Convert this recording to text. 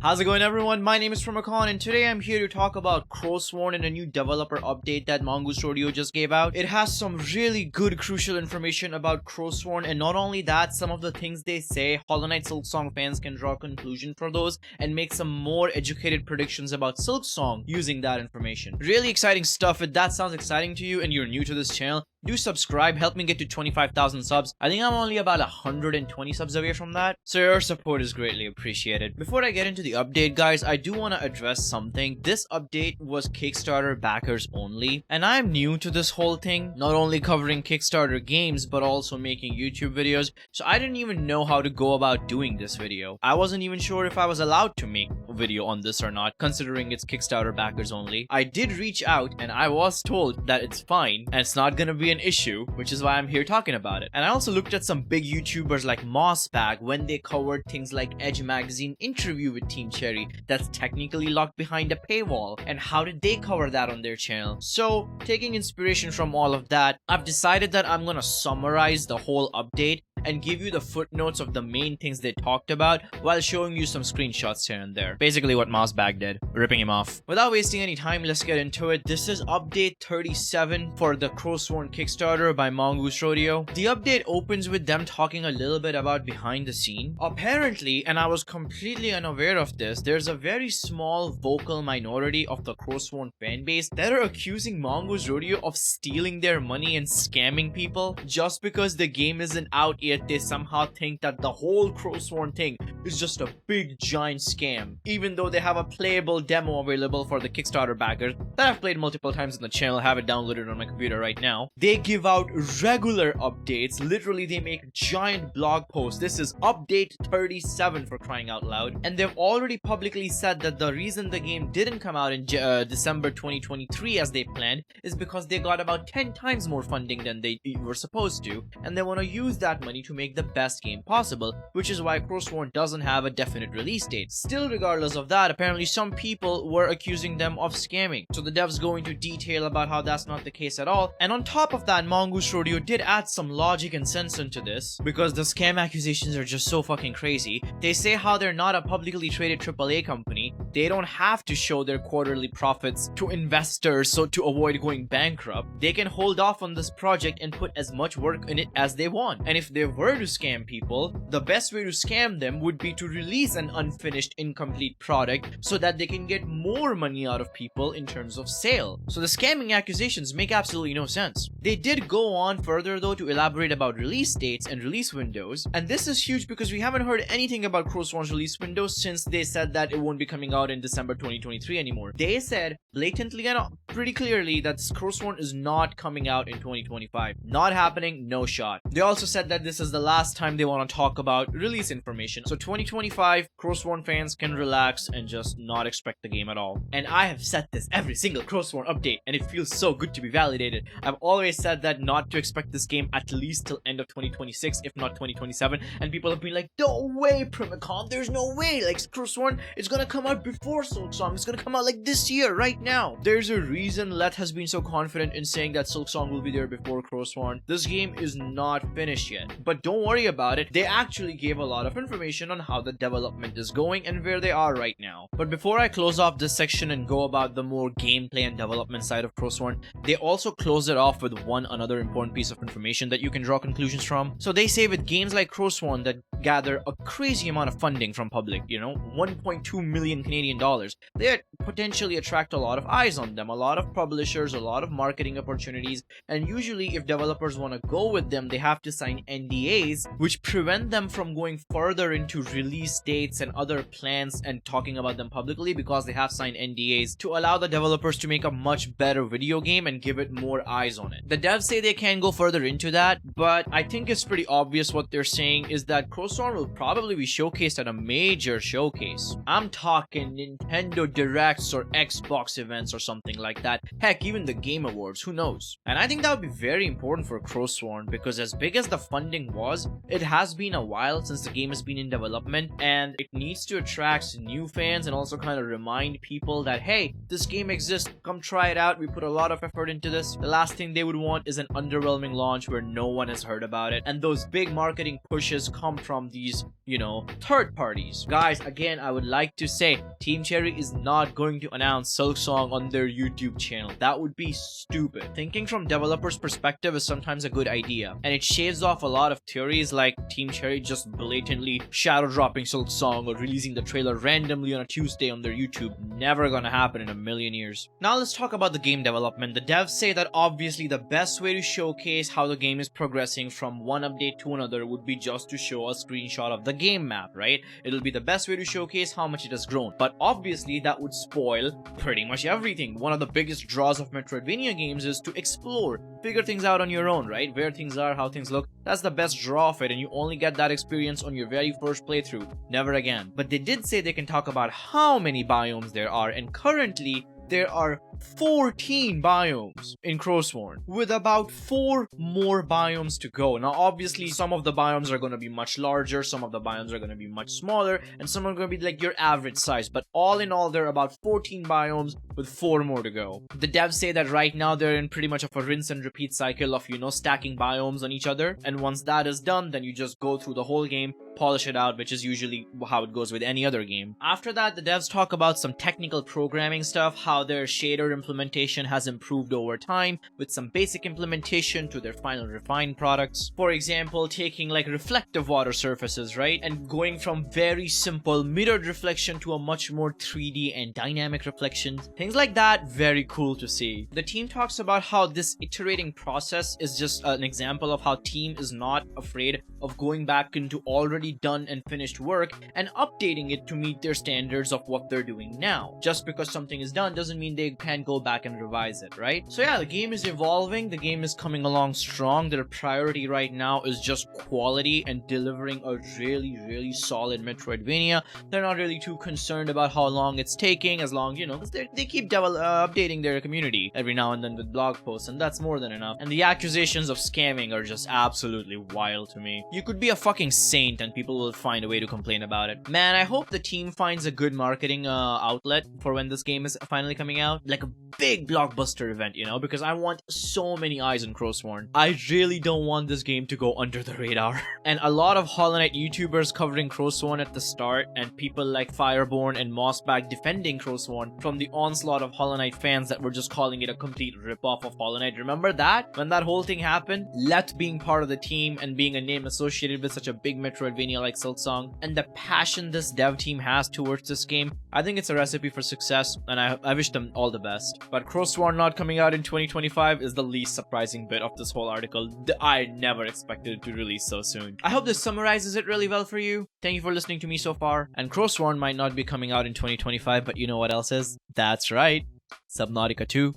How's it going, everyone? My name is Primacon, and today I'm here to talk about Crowsworn and a new developer update that Mongoose Studio just gave out. It has some really good crucial information about Crowsworn, and not only that, some of the things they say, Hollow Knight Silksong fans can draw a conclusion for those and make some more educated predictions about Silksong using that information. Really exciting stuff. If that sounds exciting to you and you're new to this channel, do subscribe, help me get to 25,000 subs. I think I'm only about 120 subs away from that, so your support is greatly appreciated. Before I get into the update, guys, I do want to address something. This update was Kickstarter backers only, and I'm new to this whole thing, not only covering Kickstarter games, but also making YouTube videos, so I didn't even know how to go about doing this video. I wasn't even sure if I was allowed to make a video on this or not, considering it's Kickstarter backers only. I did reach out, and I was told that it's fine, and it's not gonna be an issue, which is why I'm here talking about it. And I also looked at some big YouTubers like Mossbag when they covered things like Edge Magazine interview with Team Cherry that's technically locked behind a paywall, and how did they cover that on their channel. So taking inspiration from all of that, I've decided that I'm gonna summarize the whole update and give you the footnotes of the main things they talked about while showing you some screenshots here and there. Basically what Mossbag did, ripping him off. Without wasting any time, let's get into it. This is update 37 for the Crowsworn Kickstarter by Mongoose Rodeo. The update opens with them talking a little bit about behind the scene. Apparently, and I was completely unaware of this, there's a very small vocal minority of the Crowsworn fanbase that are accusing Mongoose Rodeo of stealing their money and scamming people. Just because the game isn't out yet, they somehow think that the whole Crowsworn thing is just a big giant scam, even though they have a playable demo available for the Kickstarter backers that I've played multiple times on the channel. I have it downloaded on my computer right now. They give out regular updates. Literally, they make giant blog posts. This is update 37 for crying out loud, and they've already publicly said that the reason the game didn't come out in December 2023 as they planned is because they got about 10 times more funding than they were supposed to, and they want to use that money to make the best game possible, which is why Crowsworn doesn't have a definite release date. Still, regardless of that, apparently some people were accusing them of scamming, so the devs go into detail about how that's not the case at all. And on top of that, Mongoose Rodeo did add some logic and sense into this, because the scam accusations are just so fucking crazy. They say how they're not a publicly traded AAA company, they don't have to show their quarterly profits to investors so to avoid going bankrupt. They can hold off on this project and put as much work in it as they want, and if they were to scam people, the best way to scam them would be to release an unfinished, incomplete product so that they can get more money out of people in terms of sale. So the scamming accusations make absolutely no sense. They did go on further though to elaborate about release dates and release windows, and this is huge because we haven't heard anything about Crowsworn's release window since they said that it won't be coming out in December 2023 anymore. They said blatantly and pretty clearly that Crowsworn is not coming out in 2025. Not happening, no shot. They also said that this is the last time they want to talk about release information. So 2025, Crowsworn fans can relax and just not expect the game at all. And I have said this every single Crowsworn update, and it feels so good to be validated. I've always said that not to expect this game at least till end of 2026, if not 2027, and people have been like, no way, Primacon, there's no way, like Crowsworn, it's gonna come out before Silksong, it's gonna come out like this year, right now. There's a reason Let has been so confident in saying that Silksong will be there before Crowsworn. This game is not finished yet, but don't worry about it. They actually gave a lot of information on how the development is going and where they are right now. But before I close off this section and go about the more gameplay and development side of Crowsworn, they also close it off with another important piece of information that you can draw conclusions from. So they say with games like Crowsworn that gather a crazy amount of funding from public, 1.2 million Canadian dollars, they potentially attract a lot of eyes on them, a lot of publishers, a lot of marketing opportunities, and usually if developers want to go with them, they have to sign NDAs, which prevent them from going further into release dates and other plans and talking about them publicly, because they have signed NDAs to allow the developers to make a much better video game and give it more eyes on it. The devs say they can go further into that, but I think it's pretty obvious what they're saying is that Crowsworn will probably be showcased at a major showcase. I'm talking Nintendo Directs or Xbox events or something like that. Heck, even the Game Awards, who knows? And I think that would be very important for Crowsworn, because as big as the funding thing was, it has been a while since the game has been in development, and it needs to attract new fans and also kind of remind people that, hey, this game exists, come try it out, we put a lot of effort into this. The last thing they would want is an underwhelming launch where no one has heard about it, and those big marketing pushes come from these, third parties. Guys, again, I would like to say, Team Cherry is not going to announce Silksong on their YouTube channel. That would be stupid. Thinking from developers' perspective is sometimes a good idea, and it shaves off a lot of theories like Team Cherry just blatantly shadow dropping Silksong or releasing the trailer randomly on a Tuesday on their YouTube. Never gonna happen in a million years. Now let's talk about the game development. The devs say that obviously the best way to showcase how the game is progressing from one update to another would be just to show a screenshot of the game map, right? It'll be the best way to showcase how much it has grown. But obviously that would spoil pretty much everything. One of the biggest draws of Metroidvania games is to explore, figure things out on your own, right? Where things are, how things look. That's the best draw of it, and you only get that experience on your very first playthrough. Never again. But they did say they can talk about how many biomes there are, and currently there are 14 biomes in Crowsworn, with about 4 more biomes to go. Now obviously some of the biomes are going to be much larger, some of the biomes are going to be much smaller, and some are going to be like your average size, but all in all there are about 14 biomes with 4 more to go. The devs say that right now they're in pretty much of a rinse and repeat cycle of, stacking biomes on each other, and once that is done, then you just go through the whole game, polish it out, which is usually how it goes with any other game. After that, the devs talk about some technical programming stuff, how their shader implementation has improved over time with some basic implementation to their final refined products. For example, taking like reflective water surfaces, right, and going from very simple mirrored reflection to a much more 3D and dynamic reflection. Things like that, very cool to see. The team talks about how this iterating process is just an example of how team is not afraid of going back into already done and finished work and updating it to meet their standards of what they're doing now. Just because something is done doesn't mean they can go back and revise it, right? So yeah, the game is evolving, the game is coming along strong. Their priority right now is just quality and delivering a really solid Metroidvania. They're not really too concerned about how long it's taking, as long, they keep updating their community every now and then with blog posts, and that's more than enough. And the accusations of scamming are just absolutely wild to me. You could be a fucking saint and people will find a way to complain about it. Man, I hope the team finds a good marketing outlet for when this game is finally coming out, like a big blockbuster event, because I want so many eyes on Crowsworn. I really don't want this game to go under the radar. And a lot of Hollow Knight YouTubers covering Crowsworn at the start, and people like Fireborn and Mossback defending Crowsworn from the onslaught of Hollow Knight fans that were just calling it a complete ripoff of Hollow Knight. Remember that? When that whole thing happened? Let being part of the team and being a name associated with such a big Metroidvania like Silksong, and the passion this dev team has towards this game, I think it's a recipe for success, and I wish them all the best. But Crowsworn not coming out in 2025 is the least surprising bit of this whole article. I never expected it to release so soon. I hope this summarizes it really well for you. Thank you for listening to me so far. And Crowsworn might not be coming out in 2025, but you know what else is? That's right, Subnautica 2.